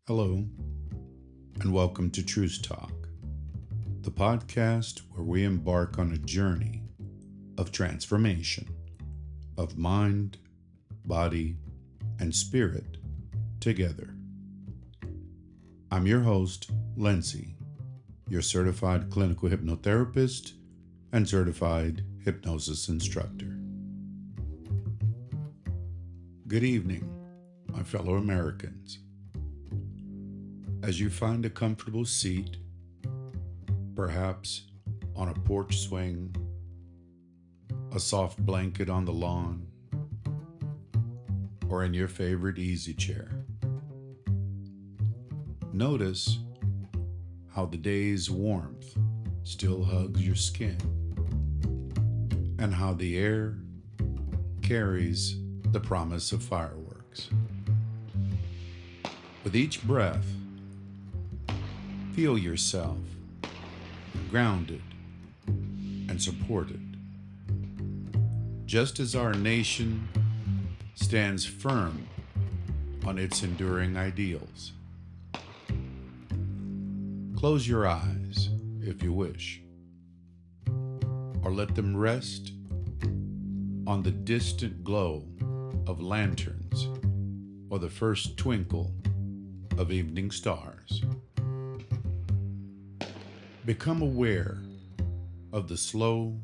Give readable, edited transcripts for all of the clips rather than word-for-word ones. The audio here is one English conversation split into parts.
Hello, and welcome to TRUCETALK, the podcast where we embark on a journey of transformation of mind, body, and spirit together. I'm your host, Lindsay, your certified clinical hypnotherapist and certified hypnosis instructor. Good evening, my fellow Americans. As you find a comfortable seat, perhaps on a porch swing, a soft blanket on the lawn, or in your favorite easy chair, notice how the day's warmth still hugs your skin and how the air carries the promise of fireworks. With each breath, feel yourself grounded and supported, just as our nation stands firm on its enduring ideals. Close your eyes if you wish, or let them rest on the distant glow of lanterns or the first twinkle of evening stars. Become aware of the slow,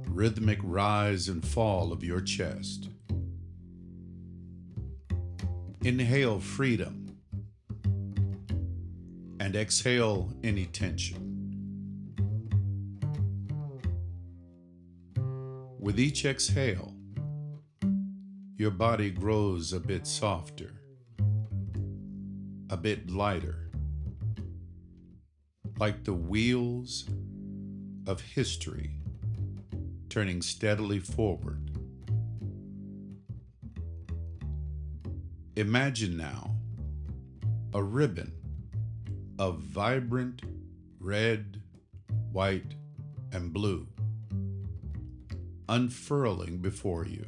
rhythmic rise and fall of your chest. Inhale freedom and exhale any tension. With each exhale, your body grows a bit softer, a bit lighter, like the wheels of history turning steadily forward. Imagine now a ribbon of vibrant red, white, and blue unfurling before you.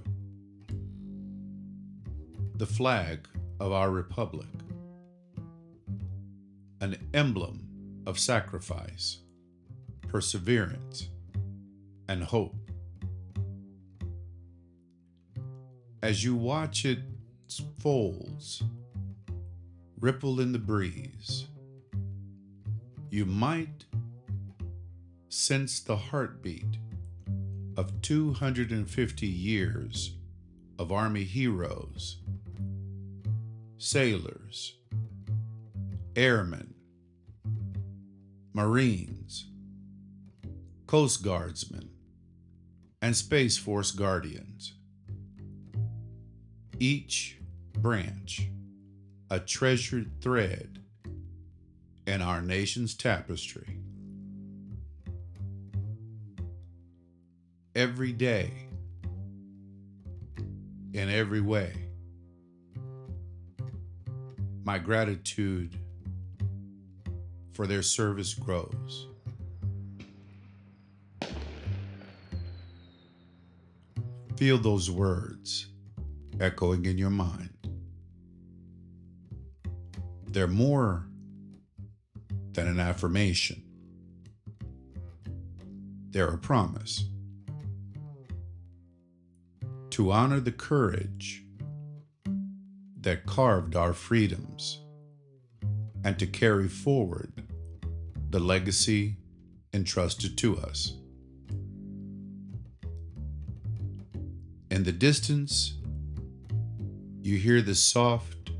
The flag of our republic, an emblem of sacrifice, perseverance, and hope. As you watch its folds ripple in the breeze, you might sense the heartbeat of 250 years of Army heroes, sailors, airmen, Marines, Coast Guardsmen, and Space Force Guardians. Each branch a treasured thread in our nation's tapestry. Every day, in every way, my gratitude for their service grows. Feel those words echoing in your mind. They're more than an affirmation. They're a promise to honor the courage that carved our freedoms and to carry forward the legacy entrusted to us. In the distance, you hear the soft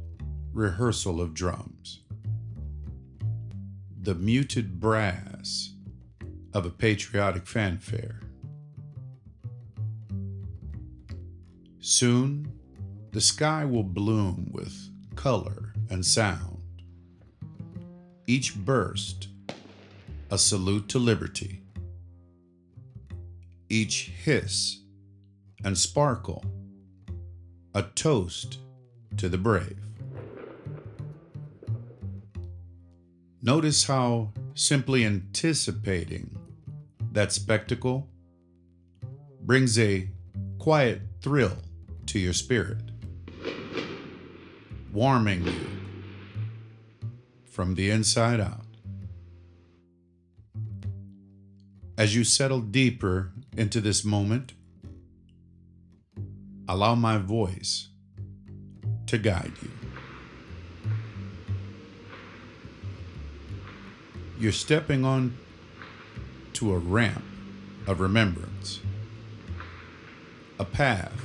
rehearsal of drums, the muted brass of a patriotic fanfare. Soon, the sky will bloom with color and sound, each burst a salute to liberty, each hiss and sparkle a toast to the brave. Notice how simply anticipating that spectacle brings a quiet thrill to your spirit, warming you from the inside out. As you settle deeper into this moment, allow my voice to guide you. You're stepping on to a ramp of remembrance, a path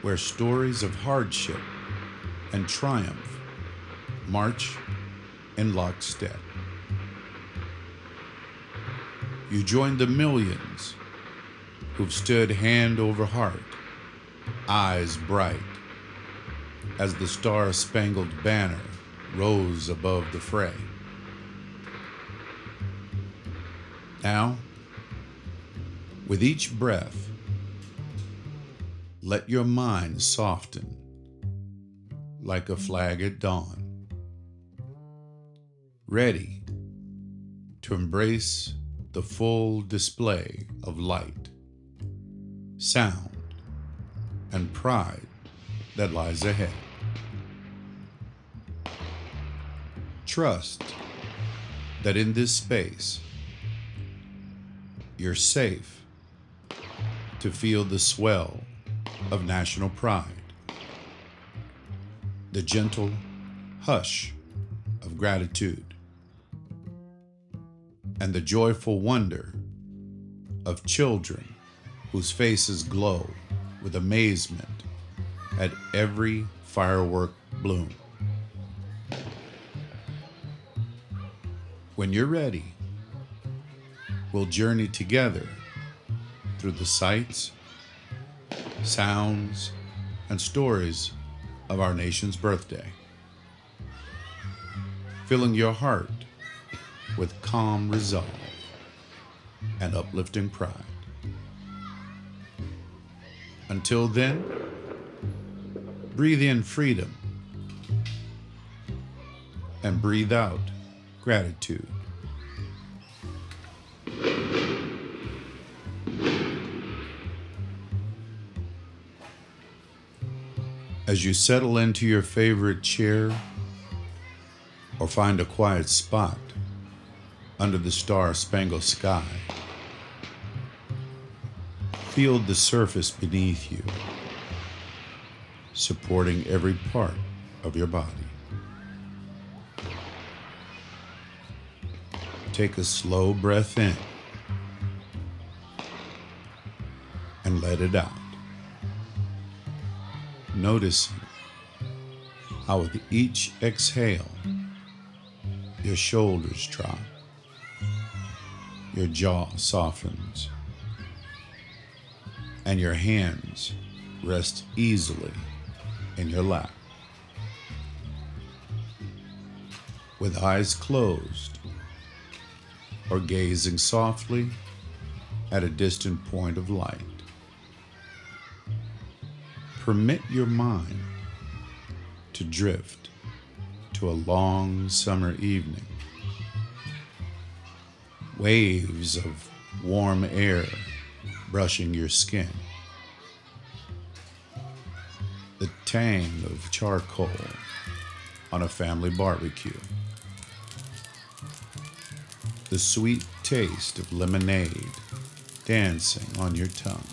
where stories of hardship and triumph march in lockstep. You join the millions who've stood hand over heart, eyes bright, as the Star-Spangled Banner rose above the fray. Now, with each breath, let your mind soften like a flag at dawn, ready to embrace the full display of light, sound, and pride that lies ahead. Trust that in this space, you're safe to feel the swell of national pride, the gentle hush of gratitude, and the joyful wonder of children whose faces glow with amazement at every firework bloom. When you're ready, we'll journey together through the sights, sounds, and stories of our nation's birthday, filling your heart with calm resolve and uplifting pride. Until then, breathe in freedom and breathe out gratitude. As you settle into your favorite chair or find a quiet spot under the star-spangled sky, feel the surface beneath you, supporting every part of your body. Take a slow breath in and let it out, noticing how with each exhale, your shoulders drop, your jaw softens, and your hands rest easily in your lap. With eyes closed or gazing softly at a distant point of light, permit your mind to drift to a long summer evening. Waves of warm air brushing your skin. The tang of charcoal on a family barbecue. The sweet taste of lemonade dancing on your tongue.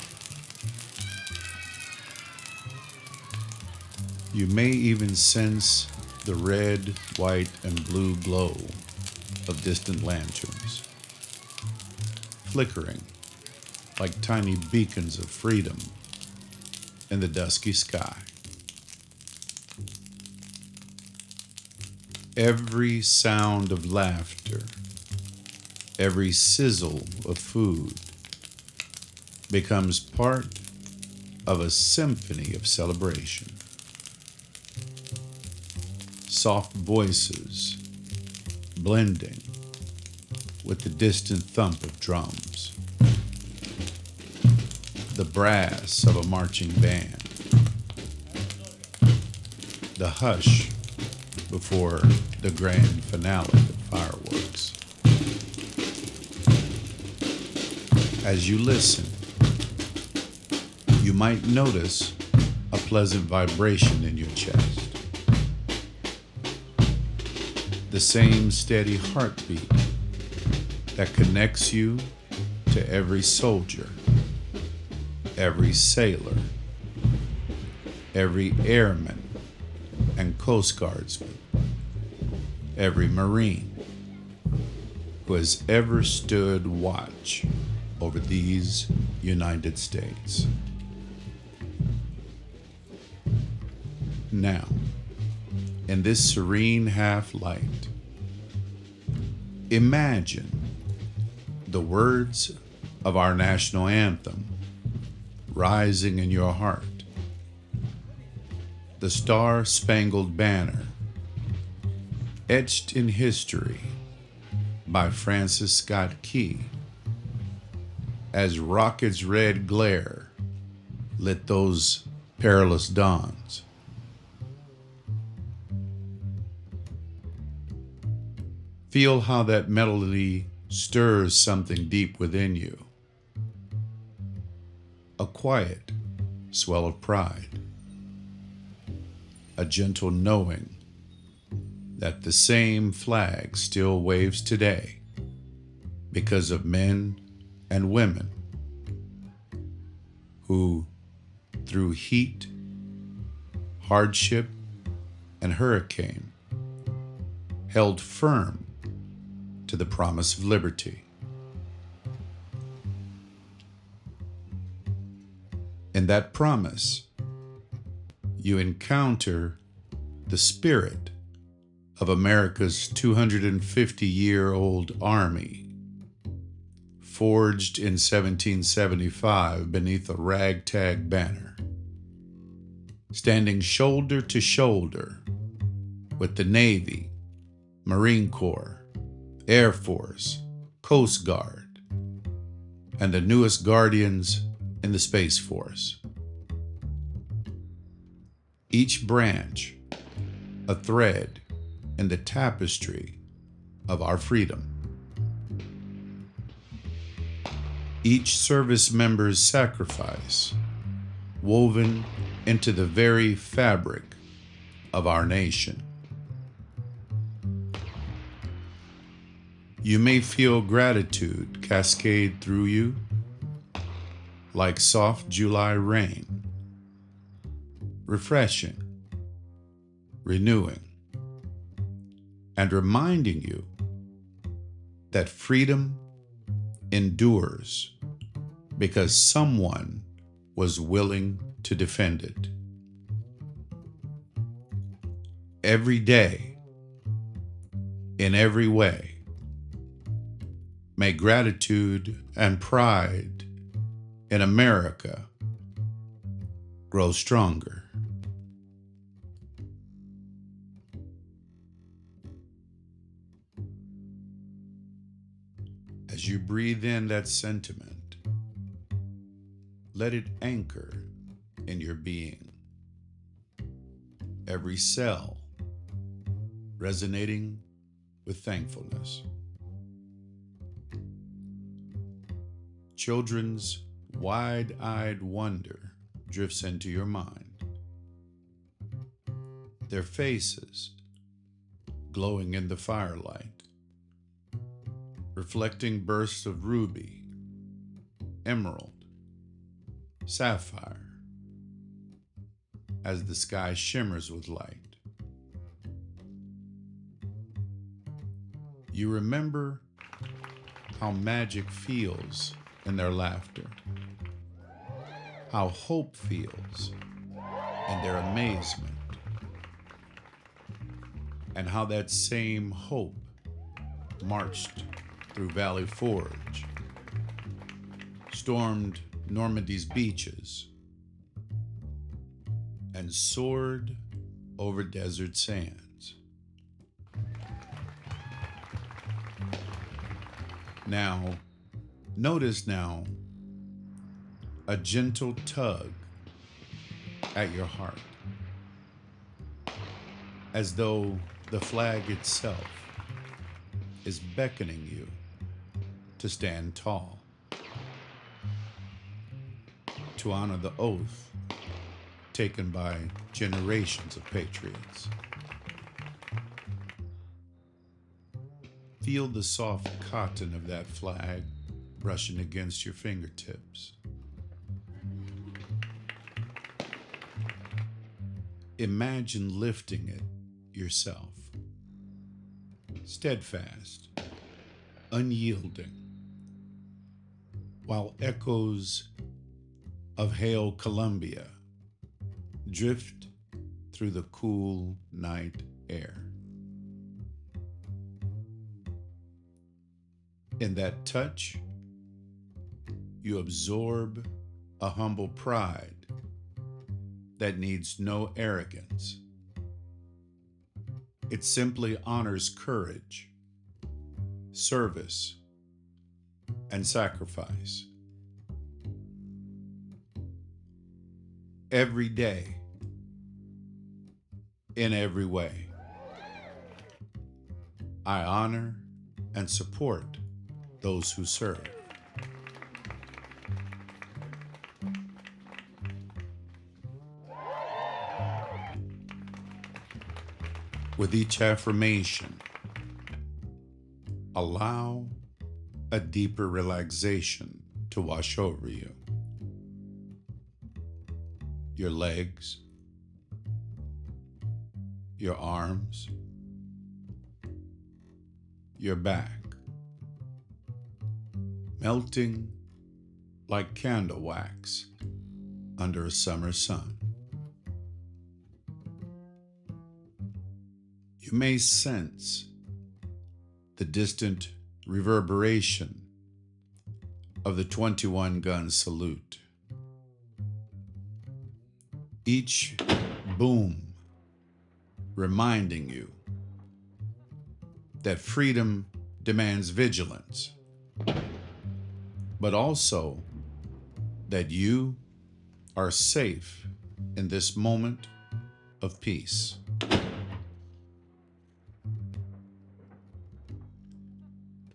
You may even sense the red, white, and blue glow of distant lanterns, flickering like tiny beacons of freedom in the dusky sky. Every sound of laughter, every sizzle of food becomes part of a symphony of celebration. Soft voices blending with the distant thump of drums, the brass of a marching band, the hush before the grand finale of fireworks. As you listen, you might notice a pleasant vibration in your chest. the same steady heartbeat that connects you to every soldier, every sailor, every airman and Coast Guardsman, every Marine who has ever stood watch over these United States. Now, in this serene half-light, imagine the words of our national anthem rising in your heart. The Star-Spangled Banner, etched in history by Francis Scott Key, as rockets' red glare lit those perilous dawns. Feel how that melody stirs something deep within you. A quiet swell of pride. A gentle knowing that the same flag still waves today because of men and women who, through heat, hardship, and hurricane, held firm to the promise of liberty. In that promise, you encounter the spirit of America's 250-year-old army, forged in 1775 beneath a ragtag banner, standing shoulder to shoulder with the Navy, Marine Corps, Air Force, Coast Guard, and the newest guardians in the Space Force. Each branch a thread in the tapestry of our freedom. Each service member's sacrifice woven into the very fabric of our nation. You may feel gratitude cascade through you like soft July rain, refreshing, renewing, and reminding you that freedom endures because someone was willing to defend it. Every day, in every way, may gratitude and pride in America grow stronger. As you breathe in that sentiment, let it anchor in your being. Every cell resonating with thankfulness. Children's wide-eyed wonder drifts into your mind. Their faces glowing in the firelight, reflecting bursts of ruby, emerald, sapphire, as the sky shimmers with light. You remember how magic feels in their laughter, how hope feels in their amazement, and how that same hope marched through Valley Forge, stormed Normandy's beaches, and soared over desert sands. Now, notice now a gentle tug at your heart, as though the flag itself is beckoning you to stand tall, to honor the oath taken by generations of patriots. Feel the soft cotton of that flag brushing against your fingertips. Imagine lifting it yourself. Steadfast, unyielding, while echoes of Hail Columbia drift through the cool night air. In that touch, you absorb a humble pride that needs no arrogance. It simply honors courage, service, and sacrifice. Every day, in every way, I honor and support those who serve. With each affirmation, allow a deeper relaxation to wash over you. Your legs, your arms, your back, melting like candle wax under a summer sun. You may sense the distant reverberation of the 21-gun salute. Each boom reminding you that freedom demands vigilance, but also that you are safe in this moment of peace.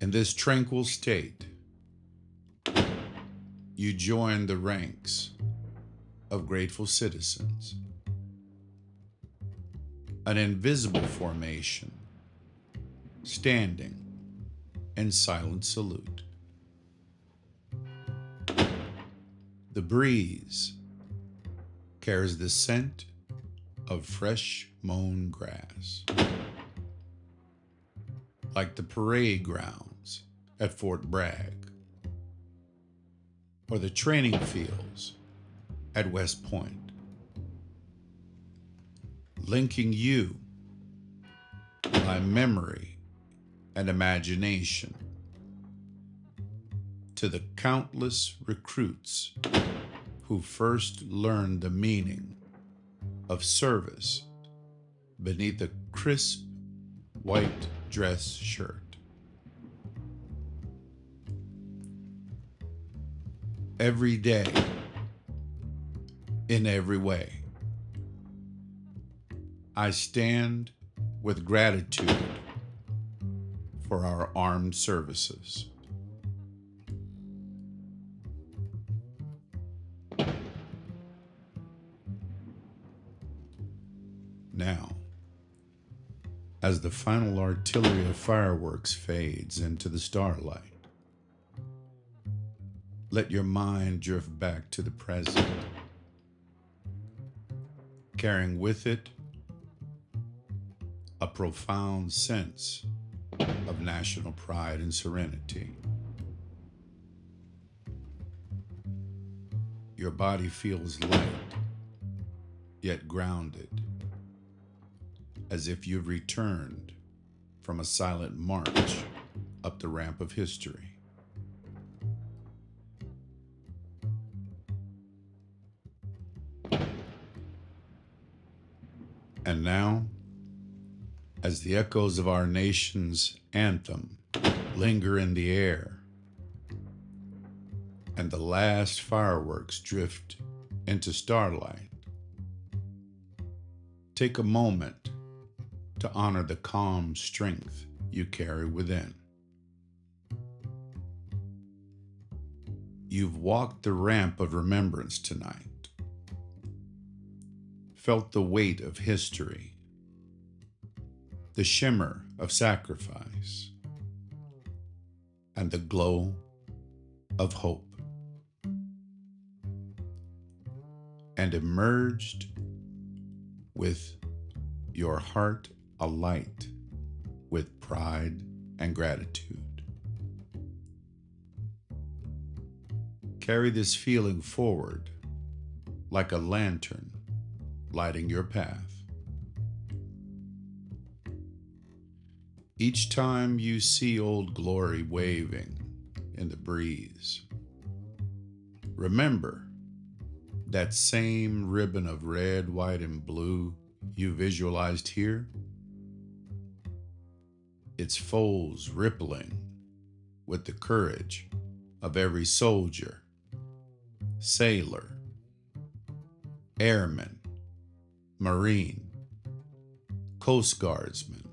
In this tranquil state, you join the ranks of grateful citizens, an invisible formation standing in silent salute. The breeze carries the scent of fresh mown grass, like the parade grounds at Fort Bragg, or the training fields at West Point, linking you by memory and imagination to the countless recruits who first learned the meaning of service beneath a crisp white dress shirt. Every day, in every way, I stand with gratitude for our armed services. Now, as the final artillery of fireworks fades into the starlight, let your mind drift back to the present, carrying with it a profound sense of national pride and serenity. Your body feels light, yet grounded, as if you've returned from a silent march up the ramp of history. And now, as the echoes of our nation's anthem linger in the air, and the last fireworks drift into starlight, take a moment to honor the calm strength you carry within. You've walked the ramp of remembrance tonight, felt the weight of history, the shimmer of sacrifice, and the glow of hope, and emerged with your heart alight with pride and gratitude. Carry this feeling forward like a lantern lighting your path. Each time you see Old Glory waving in the breeze, remember that same ribbon of red, white, and blue you visualized here. Its folds rippling with the courage of every soldier, sailor, airman, Marine, Coast Guardsman,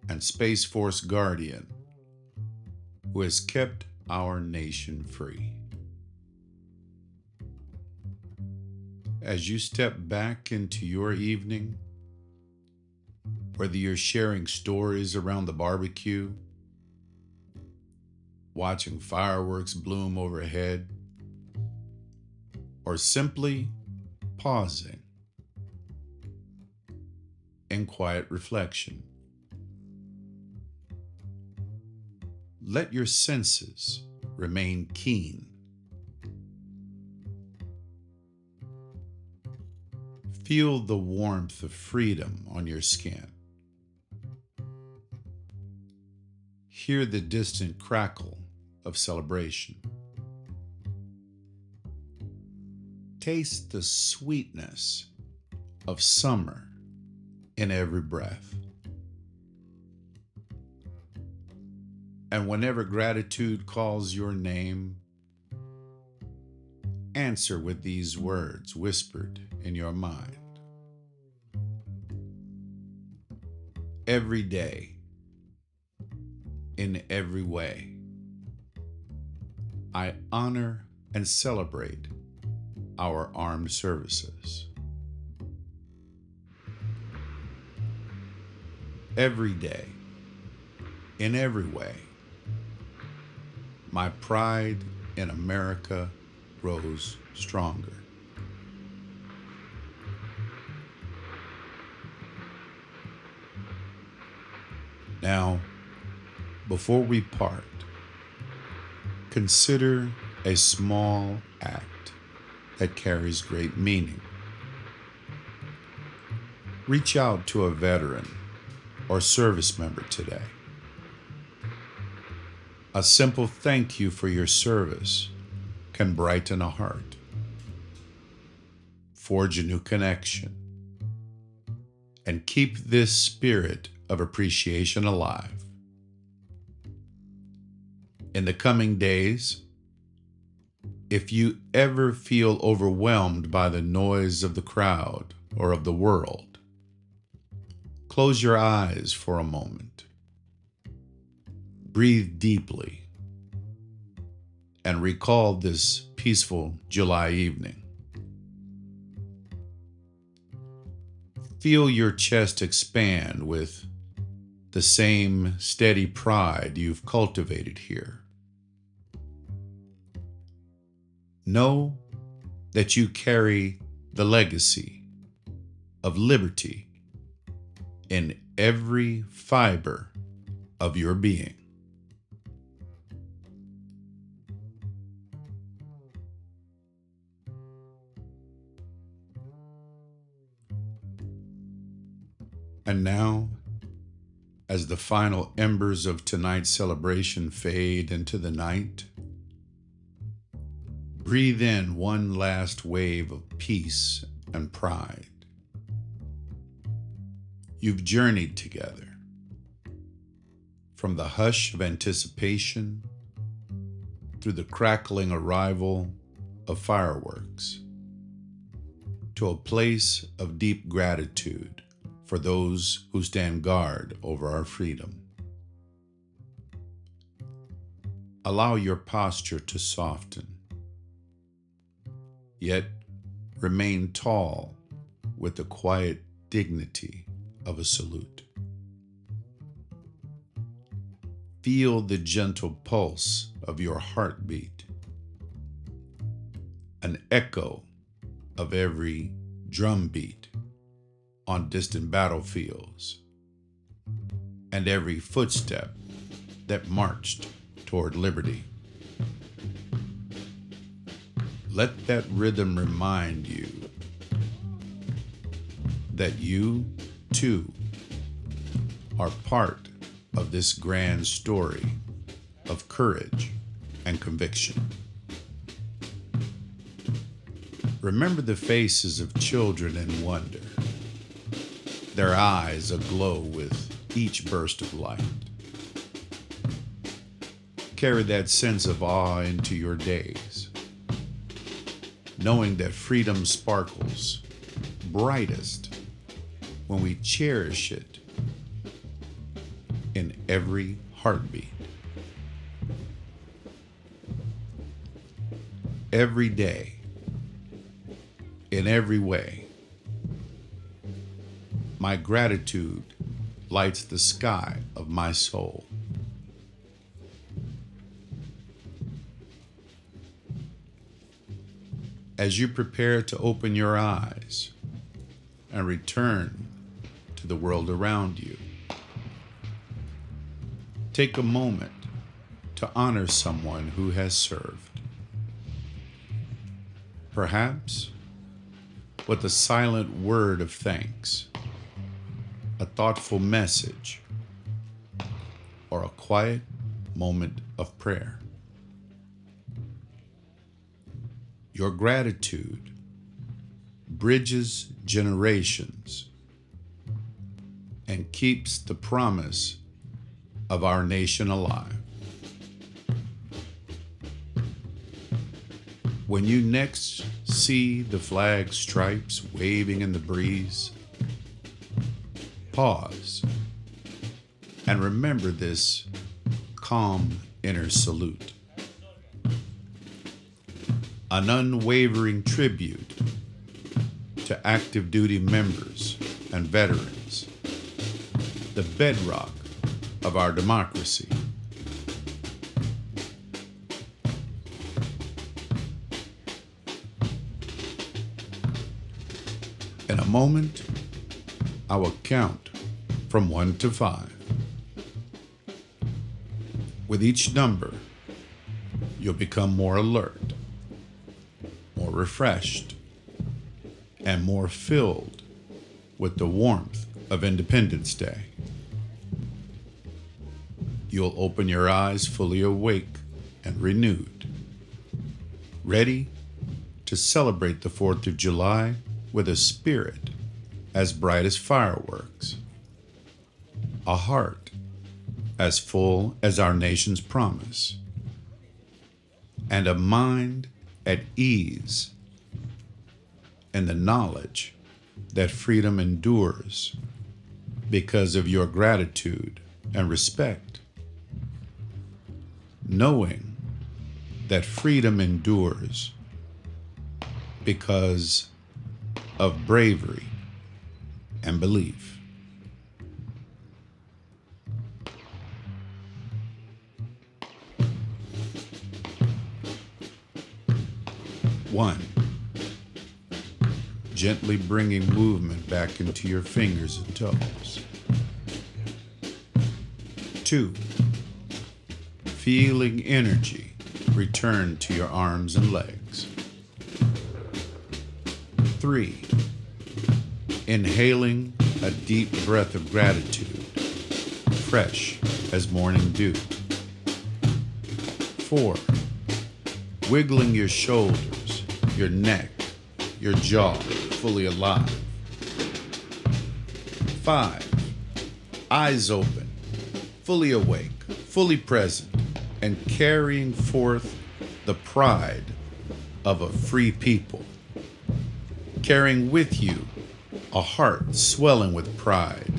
and Space Force Guardian who has kept our nation free. As you step back into your evening, whether you're sharing stories around the barbecue, watching fireworks bloom overhead, or simply pausing in quiet reflection, let your senses remain keen. Feel the warmth of freedom on your skin. Hear the distant crackle of celebration. Taste the sweetness of summer in every breath. And whenever gratitude calls your name, answer with these words whispered in your mind. Every day, in every way, I honor and celebrate our armed services. Every day, in every way, my pride in America grows stronger. Now, before we part, consider a small act that carries great meaning. Reach out to a veteran or service member today. A simple thank you for your service can brighten a heart, forge a new connection, and keep this spirit of appreciation alive. In the coming days, if you ever feel overwhelmed by the noise of the crowd or of the world, close your eyes for a moment. Breathe deeply and recall this peaceful July evening. Feel your chest expand with the same steady pride you've cultivated here. Know that you carry the legacy of liberty in every fiber of your being. And now, as the final embers of tonight's celebration fade into the night, breathe in one last wave of peace and pride. You've journeyed together from the hush of anticipation through the crackling arrival of fireworks to a place of deep gratitude for those who stand guard over our freedom. Allow your posture to soften, yet remain tall with the quiet dignity of a salute. Feel the gentle pulse of your heartbeat, an echo of every drumbeat on distant battlefields, and every footstep that marched toward liberty. Let that rhythm remind you that you, too, are part of this grand story of courage and conviction. Remember the faces of children in wonder, their eyes aglow with each burst of light. Carry that sense of awe into your days, knowing that freedom sparkles brightest when we cherish it in every heartbeat. Every day, in every way, my gratitude lights the sky of my soul. As you prepare to open your eyes and return to the world around you, take a moment to honor someone who has served. Perhaps with a silent word of thanks, a thoughtful message, or a quiet moment of prayer. Your gratitude bridges generations and keeps the promise of our nation alive. When you next see the flag stripes waving in the breeze, pause and remember this calm inner salute. An unwavering tribute to active duty members and veterans, the bedrock of our democracy. In a moment, I will count from 1 to 5. With each number, you'll become more alert, more refreshed, and more filled with the warmth of Independence Day. You'll open your eyes fully awake and renewed, ready to celebrate the 4th of July with a spirit as bright as fireworks, a heart as full as our nation's promise, and a mind at ease in the knowledge that freedom endures because of your gratitude and respect, knowing that freedom endures because of bravery and belief. One, gently bringing movement back into your fingers and toes. 2, feeling energy return to your arms and legs. 3, inhaling a deep breath of gratitude, fresh as morning dew. 4, wiggling your shoulders, your neck, your jaw fully alive. 5, eyes open, fully awake, fully present, and carrying forth the pride of a free people. Carrying with you a heart swelling with pride,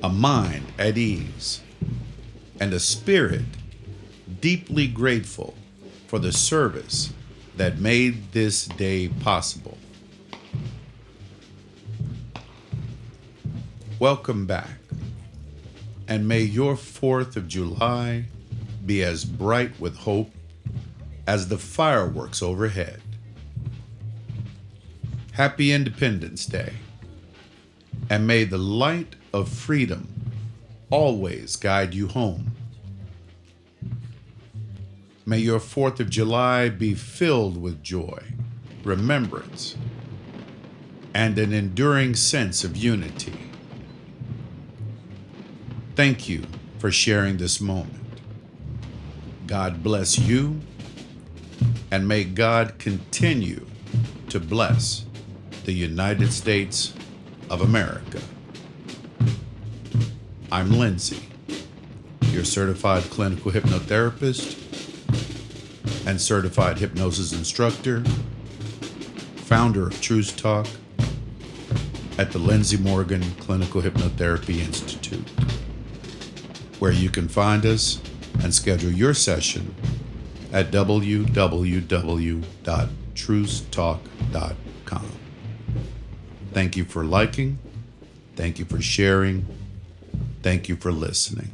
a mind at ease, and a spirit deeply grateful for the service that made this day possible. Welcome back And may your 4th of July be as bright with hope as the fireworks overhead. Happy Independence Day, and may the light of freedom always guide you home. May your 4th of July be filled with joy, remembrance, and an enduring sense of unity. Thank you for sharing this moment. God bless you, and may God continue to bless the United States of America. I'm Lindsay, your certified clinical hypnotherapist and certified hypnosis instructor, founder of TRUCETALK at the Lindsay Morgan Clinical Hypnotherapy Institute, where you can find us and schedule your session at www.trucetalk.com. Thank you for liking. Thank you for sharing. Thank you for listening.